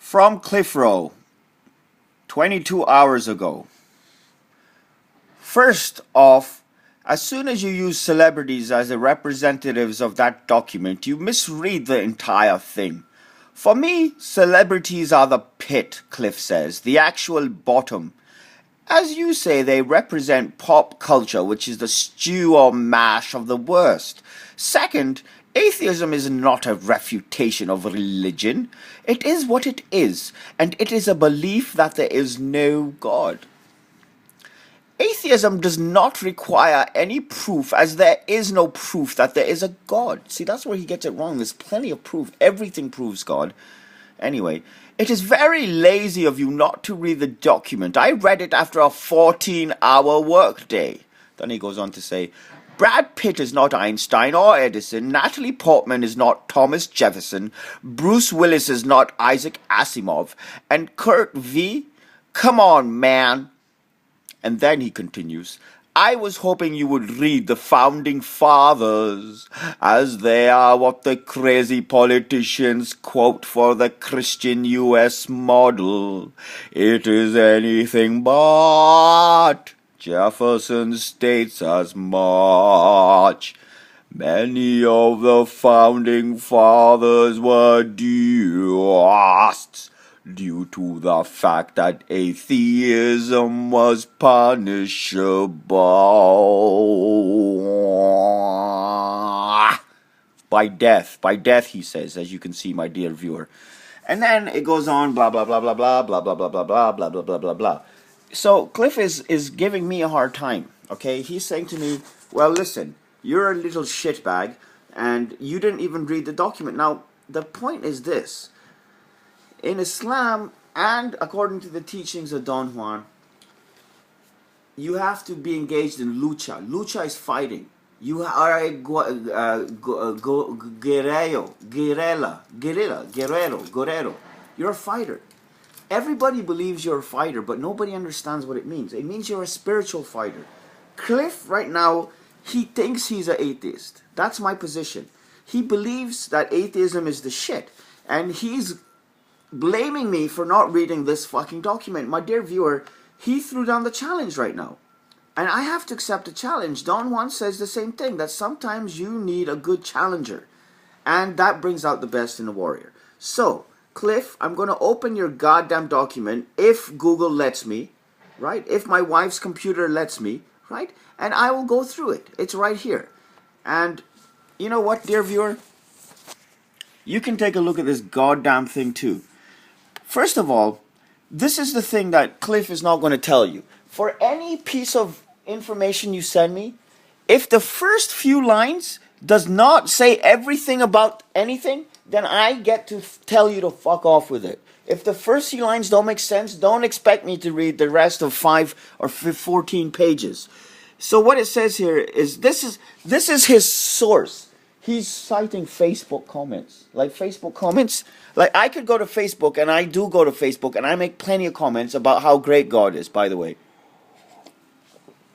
From Cliff Row, 22 hours ago. First off, as soon as you use celebrities as the representatives of that document, you misread the entire thing. For me, celebrities are the pit, Cliff says, the actual bottom. As you say, they represent pop culture, which is the stew or mash of the worst. Second, atheism is not a refutation of religion. It is what it is, and it is a belief that there is no God. Atheism does not require any proof, as there is no proof that there is a God. See, that's where he gets it wrong. There's plenty of proof. Everything proves God. Anyway, it is very lazy of you not to read the document. I read it after a 14-hour workday. Then he goes on to say, Brad Pitt is not Einstein or Edison. Natalie Portman is not Thomas Jefferson. Bruce Willis is not Isaac Asimov. And Kurt V? Come on, man. And then he continues, I was hoping you would read the Founding Fathers, as they are what the crazy politicians quote for the Christian US model. It is anything but. Jefferson states as much. Many of the Founding Fathers were deists, due to the fact that atheism was punishable by death. By death, he says, as you can see, my dear viewer. And then it goes on, blah, blah, blah, blah, blah, blah, blah, blah, blah, blah, blah, blah, blah, blah, blah. So Cliff is giving me a hard time, okay? He's saying to me, well, listen, you're a little shitbag, and you didn't even read the document. Now, the point is this. In Islam, and according to the teachings of Don Juan, you have to be engaged in lucha. Lucha is fighting. You are a guerrero. You're a fighter. Everybody believes you're a fighter, but nobody understands what it means. It means you're a spiritual fighter. Cliff, right now, he thinks he's an atheist. That's my position. He believes that atheism is the shit. And he's blaming me for not reading this fucking document. My dear viewer, he threw down the challenge right now. And I have to accept the challenge. Don Juan says the same thing, that sometimes you need a good challenger. And that brings out the best in a warrior. So, Cliff, I'm going to open your goddamn document if Google lets me, right? If my wife's computer lets me, right? And I will go through it. It's right here. And you know what, dear viewer? You can take a look at this goddamn thing too. First of all, this is the thing that Cliff is not going to tell you. For any piece of information you send me, if the first few lines does not say everything about anything, then I get to tell you to fuck off with it. If the first few lines don't make sense, don't expect me to read the rest of 5 or 14 pages. So what it says here is this is his source. He's citing Facebook comments. Like Facebook comments. Like I could go to Facebook, and I do go to Facebook, and I make plenty of comments about how great God is, by the way.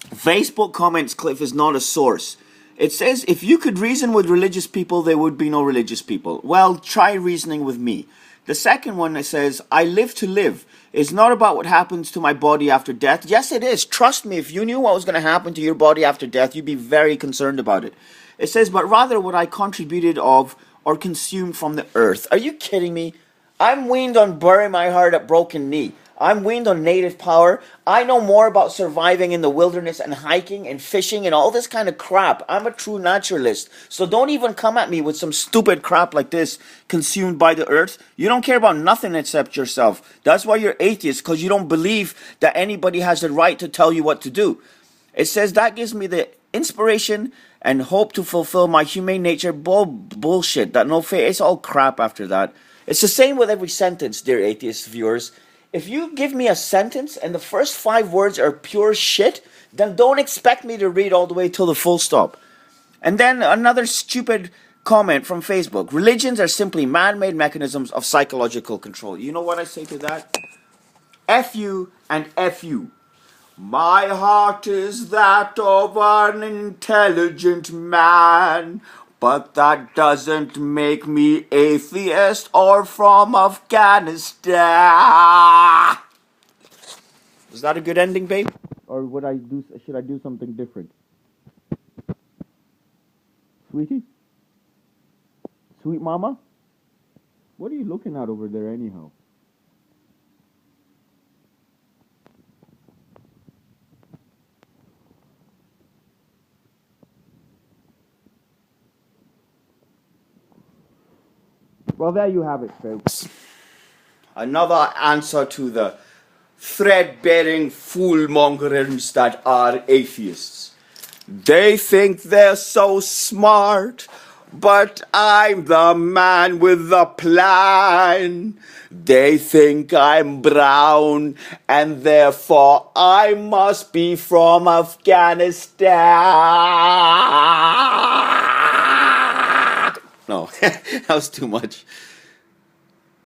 Facebook comments, Cliff, is not a source. It says, if you could reason with religious people, there would be no religious people. Well, try reasoning with me. The second one that says, I live to live. It's not about what happens to my body after death. Yes, it is. Trust me, if you knew what was going to happen to your body after death, you'd be very concerned about it. It says, but rather what I contributed of or consumed from the earth. Are you kidding me? I'm weaned on bury my heart at broken knee. I'm weaned on native power. I know more about surviving in the wilderness and hiking and fishing and all this kind of crap. I'm a true naturalist. So don't even come at me with some stupid crap like this, consumed by the earth. You don't care about nothing except yourself. That's why you're atheist, because you don't believe that anybody has the right to tell you what to do. It says that gives me the inspiration and hope to fulfill my humane nature. Bullshit. That no faith. It's all crap after that. It's the same with every sentence, dear atheist viewers. If you give me a sentence and the first 5 words are pure shit, then don't expect me to read all the way till the full stop. And then another stupid comment from Facebook. Religions are simply man-made mechanisms of psychological control. You know what I say to that? F you and F you. My heart is that of an intelligent man, But that doesn't make me atheist or from Afghanistan. Was that a good ending, babe? Or should I do something different? Sweetie? Sweet mama? What are you looking at over there anyhow? Well, there you have it, folks. Another answer to the thread-bearing fool-mongerings that are atheists. They think they're so smart, but I'm the man with the plan. They think I'm brown, and therefore I must be from Afghanistan. No, that was too much.